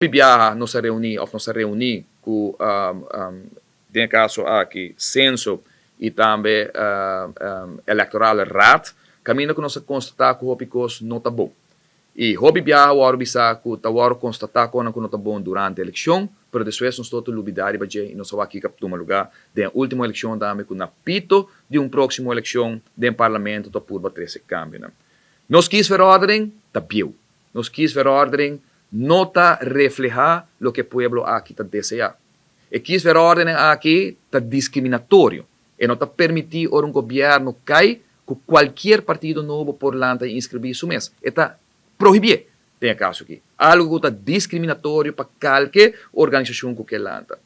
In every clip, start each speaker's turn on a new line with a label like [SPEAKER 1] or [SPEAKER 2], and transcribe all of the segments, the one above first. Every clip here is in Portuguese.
[SPEAKER 1] Bibiyaha nos reuni com, tem caso aqui, censo e também eleitoral rat, caminho que nós constatar que o hopicos não está bom. E hobby biyaha waro bisa ku tawaro constatar ko na kuno tá bom durante a eleição, pero depois nós todos lubidari baje e nós aqui captuma lugar da última eleição também com na pito de próximo eleição do parlamento tá por bater esse câmbio, né? Nós quis ver ordem, tá biu. Nós quis ver ordem, não tá reflejar lo que o pueblo aqui tá desejar. E quis ver ordem aqui tá discriminatório e não tá permitir um governo cai com qualquer partido novo por lá inscrever isso mesmo. E tá proibir, tem caso aqui. Algo que está discriminatório para qualquer organização que lanta.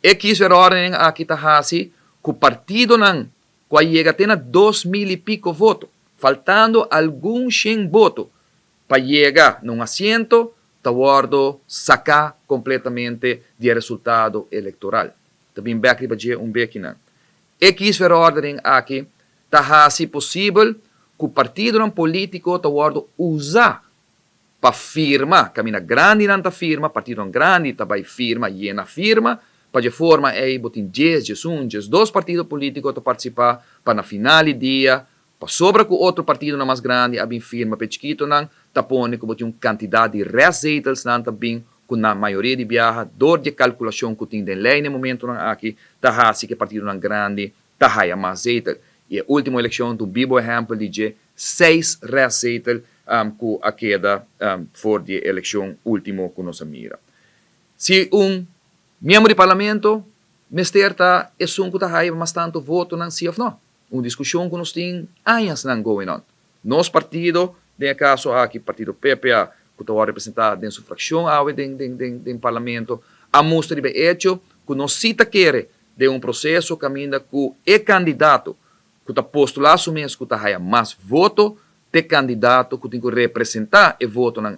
[SPEAKER 1] E quis ver ordem aqui está assim, que o partido não, quando chega a 2.000 e pico votos, faltando algum 100 votos, para chegar num assento, está guardo sacar completamente do resultado eleitoral. Também bem para beco não. E quis ver ordem aqui, está assim possível, que o partido não político está guardo usar para firma, caminha grande nanta firma, partido grande também firma, llena firma, para de forma aí botin 10, 2 partidos políticos para participar para na final do dia, para sobra com outro partido na mais grande, a bem firma para chiquito não, tá pone que botin quantidade de resultados não também com na maioria de viaja, dor de calculação que tem de lei no momento não aqui, tá assim que partido não grande, tá há mais zetel. E a última eleição do vivo exemplo de 6 resultados com a queda for de eleição último que nós mira. Se membro do parlamento mesterta é que está bastante voto não se ou não. Uma discussão que nós temos anos não going on. Nosso partido, de caso aqui, partido PPA, que está representado em sua fração do parlamento, a mostra de hecho que nós cita quer de processo caminho com o candidato que está postulado mesmo que está mais voto de candidato que tem que representar e voto no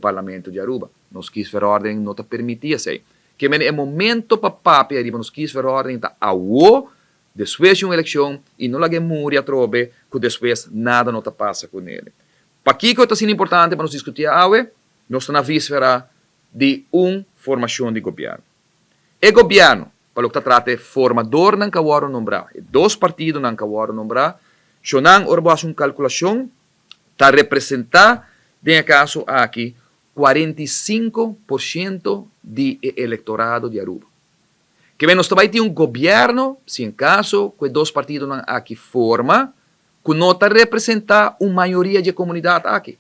[SPEAKER 1] parlamento de Aruba. Nós quis ver ordem, não te permitia isso. Que é momento para papi arriba, nós quis ver ordem, tá ao depois de uma eleição, e não lhe muria trobe, que depois nada não te passa com ele. Para que está sendo importante para nós discutir hoje, nós estamos na víspera de formação de governo. E governo, para o que trata formador não cawaram nombrar, e 2 partidos não cawaram nombrar, se não orboas uma calculação, está representar, em caso aqui, 45% do eleitorado de Aruba. Que nós também temos governo, se em caso, que 2 partidos não aqui forma, que não está representar uma maioria de comunidade aqui.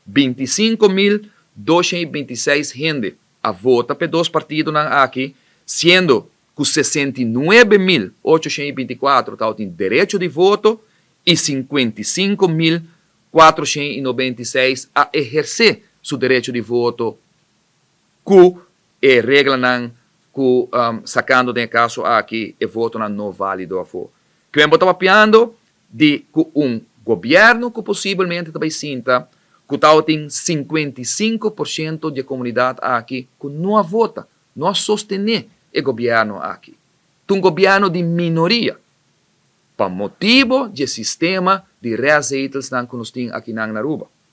[SPEAKER 1] 25.226 gente a vota para 2 partidos não aqui, sendo que 69.824 têm direito de voto e 55.496 a exercer seu direito de voto, que é regra não, que sacando de caso aqui, e voto não válido a favor. Que eu estava piando de que governo que possivelmente também sinta que tem 55% de comunidade aqui que não vota, não sostener o governo aqui. Governo de minoria, para motivo de sistema de resultados que nós temos aqui na Aruba.